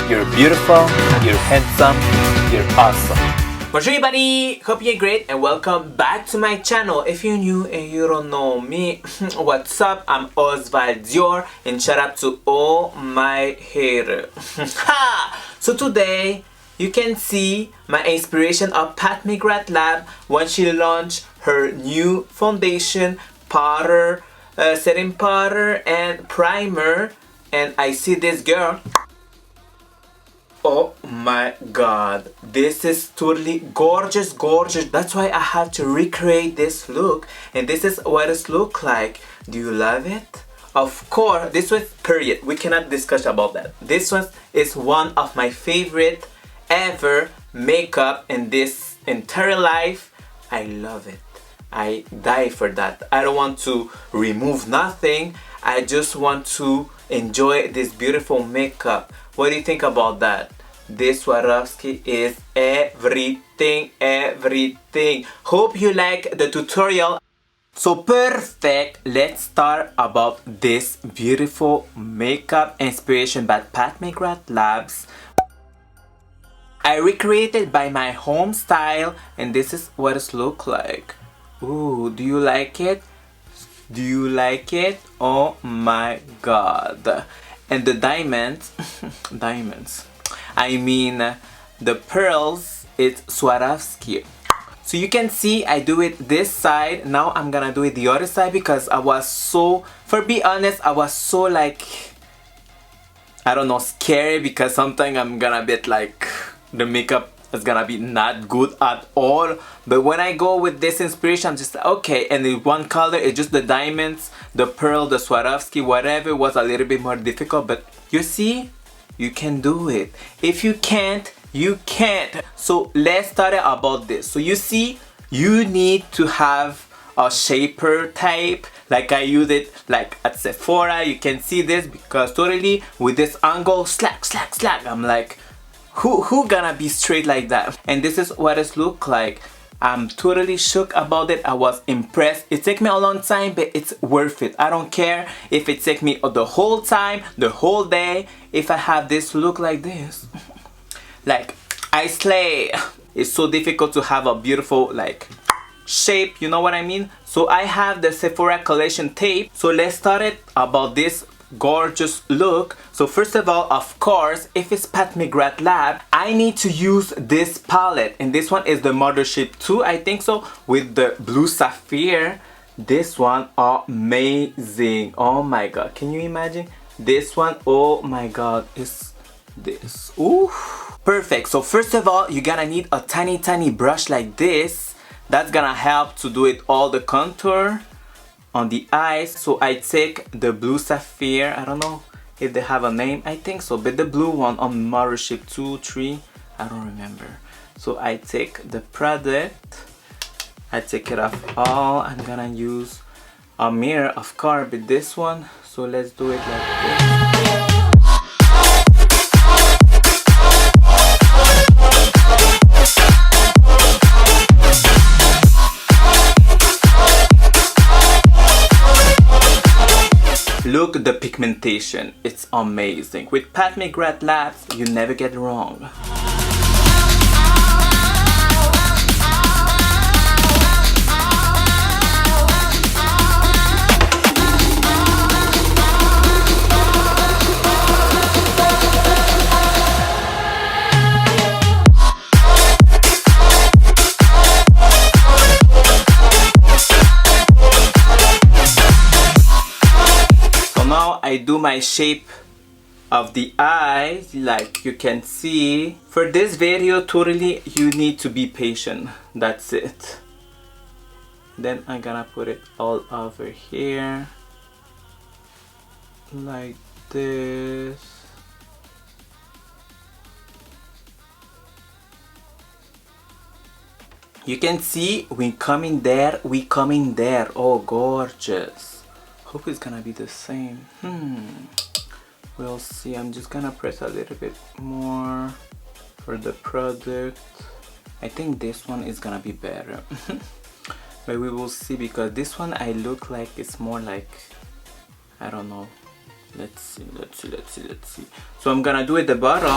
You're beautiful, you're handsome, you're awesome. Bonjour everybody, hope you're great and welcome back to my channel. If you're new and you don't know me, what's up? I'm OsvalDior and shout out to all my haters. So today you can see my inspiration of PAT McGrath Lab when she launched her new foundation, powder, setting powder and primer, and I see this girl. Oh my god, this is totally gorgeous. That's why I had to recreate this look, and this is what it looks like. Do you love it? Of course, this was period. We cannot discuss about that. This one is one of my favorite ever makeup in this entire life. I love it. I die for that. I don't want to remove nothing. I just want to enjoy this beautiful makeup. What do you think about that? This Swarovski is everything. Hope you like the tutorial. So perfect. Let's start about this beautiful makeup inspiration by PAT McGrath Labs. I recreated by my home style, and this is what it looks like. Ooh, do you like it? Do you like it? Oh my god. And the diamonds, I mean the pearls, it's Swarovski. So you can see I do it this side. Now I'm gonna do it the other side because I was so, for be honest, I was so like, I don't know, scary, because sometimes I'm gonna be like, the makeup is gonna be not good at all. But when I go with this inspiration, I'm just okay. And the one color is just the diamonds, the pearl, the Swarovski, whatever was a little bit more difficult. But you see, you can do it. If you can't, you can't. So let's start about this. So you see, you need to have a shaper type. Like I use it like at Sephora. You can see this because totally with this angle, slack. I'm like, who gonna be straight like that? And this is what it look like. I'm totally shook about it. I was impressed. It took me a long time, but it's worth it. I don't care if it take me the whole time, the whole day. If I have this look like this, like I slay. It's so difficult to have a beautiful like shape, you know what I mean? So I have the Sephora collection tape. So let's start it about this gorgeous look. So first of all, of course, if it's PAT McGrath Lab, I need to use this palette, and this one is the Mothership 2, I think so, with the blue sapphire. This one amazing. Oh my god, can you imagine this one? Oh my god, is this, ooh, perfect. So first of all, you're gonna need a tiny brush like this. That's gonna help to do it all the contour on the eyes. So I take the blue sapphire. I don't know if they have a name, I think so, but the blue one on Mothership 2, 3, I don't remember. So I take the product, I take it off all. I'm gonna use a mirror, of course, but this one. So let's do it like this. Look, the pigmentation, it's amazing. With PAT McGrath Labs, you never get wrong. I do my shape of the eye, like you can see. For this video, totally you need to be patient. That's it. Then I'm gonna put it all over here like this. You can see we coming there. Oh, gorgeous. Hope it's gonna be the same. We'll see. I'm just gonna press a little bit more for the product. I think this one is gonna be better. But we will see, because this one I look like it's more like, I don't know, Let's see. So I'm gonna do it the bottom.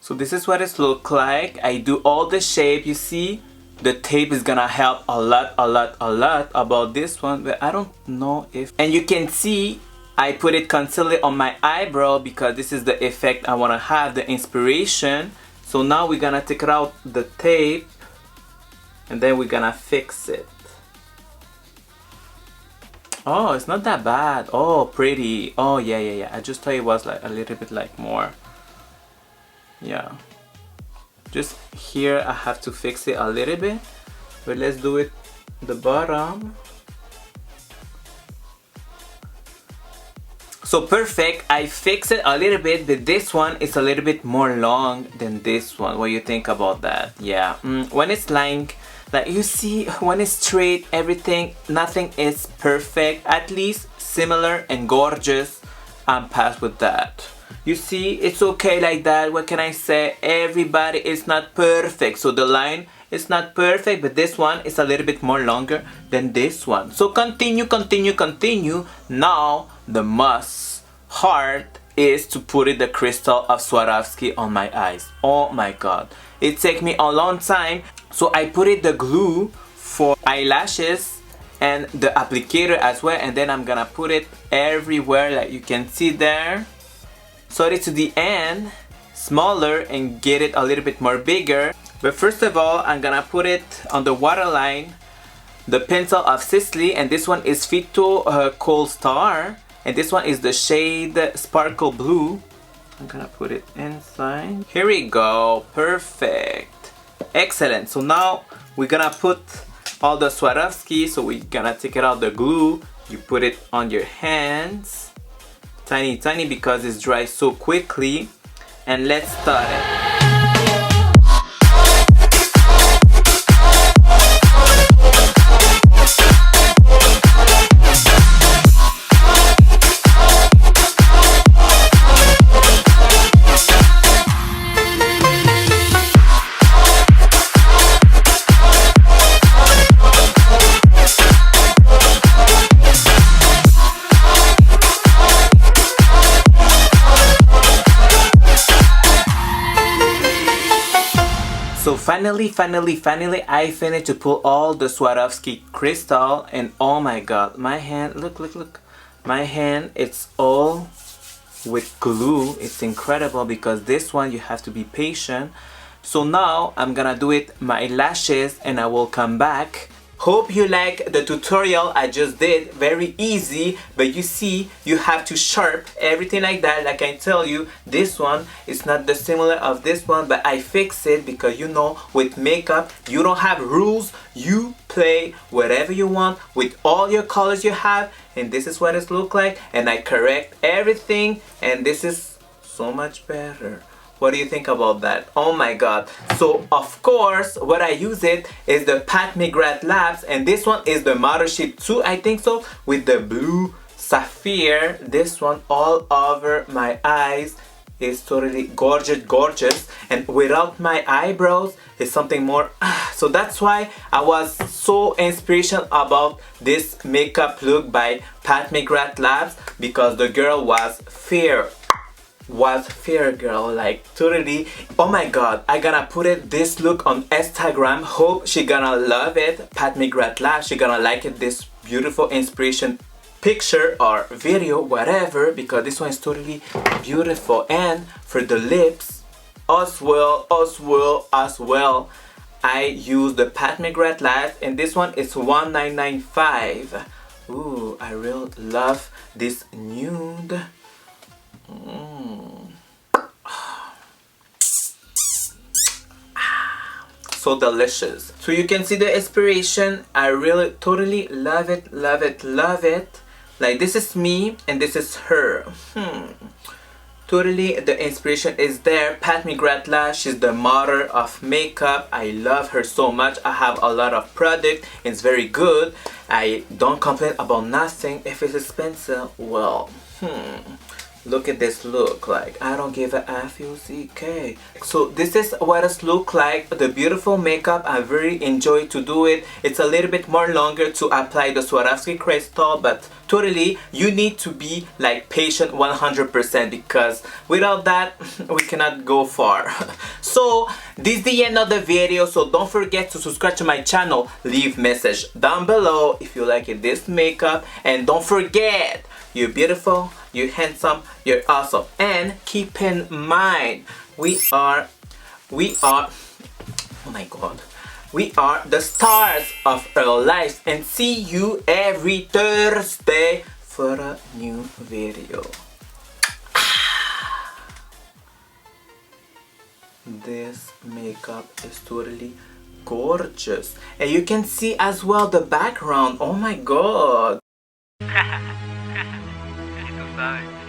So this is what it looks like. I do all the shape. You see, the tape is gonna help a lot about this one, but I don't know if, and you can see I put it concealer on my eyebrow because this is the effect I want to have, the inspiration. So now we're gonna take out the tape and then we're gonna fix it. Oh, it's not that bad. Oh, pretty. Oh, yeah. I just thought it was like a little bit like more. Yeah, just here I have to fix it a little bit, but let's do it the bottom. So perfect, I fix it a little bit, but this one is a little bit more long than this one. What do you think about that? Yeah, when it's like you see, when it's straight, everything, nothing is perfect, at least similar and gorgeous. I'm past with that. You see, it's okay like that. What can I say? Everybody is not perfect. So the line is not perfect, but this one is a little bit more longer than this one. So continue. Now the must hard is to put the crystal of Swarovski on my eyes. Oh my god. It took me a long time. So I put the glue for eyelashes and the applicator as well. And then I'm gonna put it everywhere, like you can see there. Sorry, to the end, smaller, and get it a little bit more bigger. But first of all, I'm gonna put it on the waterline, the pencil of Sicily, and this one is Fito Cold Star, and this one is the shade Sparkle Blue. I'm gonna put it inside. Here we go, perfect, excellent. So now we're gonna put all the Swarovski. So we're gonna take it out the glue. You put it on your hands. Tiny because it dries so quickly, and let's start it. So finally, I finished to pull all the Swarovski crystal, and oh my god, my hand, look. My hand, it's all with glue. It's incredible because this one you have to be patient. So now I'm gonna do it my lashes and I will come back. Hope you like the tutorial I just did. Very easy, but you see, you have to sharp everything like that. Like I tell you, this one is not the similar of this one, but I fix it because you know, with makeup, you don't have rules. You play whatever you want with all your colors you have, and this is what it looks like. And I correct everything, and this is so much better. What do you think about that? Oh my god. So of course what I use it is the PAT McGrath Labs, and this one is the Mothership 2, I think so, with the blue sapphire. This one all over my eyes is totally gorgeous, and without my eyebrows is something more. So that's why I was so inspirational about this makeup look by PAT McGrath Labs, because the girl was fair girl, like totally. Oh my god, I gonna put this look on Instagram. Hope she gonna love it. Pat McGrath Labs, she gonna like it, this beautiful inspiration picture or video, whatever, because this one is totally beautiful. And for the lips as well, I use the Pat McGrath Labs, and this one is $19.95. Ooh, I really love this nude. so delicious. So you can see the inspiration. I really totally love it, love it, love it. Like this is me and this is her. Totally the inspiration is there. Pat McGrath, she's the mother of makeup. I love her so much. I have a lot of product. It's very good. I don't complain about nothing. If it's expensive, well, look at this look. Like, I don't give a F-U-C-K. So this is what it look like. The beautiful makeup. I very enjoy to do it. It's a little bit more longer to apply the Swarovski crystal, but totally you need to be like patient 100% because without that we cannot go far. So this is the end of the video, so don't forget to subscribe to my channel, leave message down below if you like this makeup, and don't forget, you're beautiful, you're handsome, you're awesome, and keep in mind we are oh my god, we are the stars of our lives, and see you every Thursday for a new video. This makeup is totally gorgeous, and you can see as well the background. Oh my god.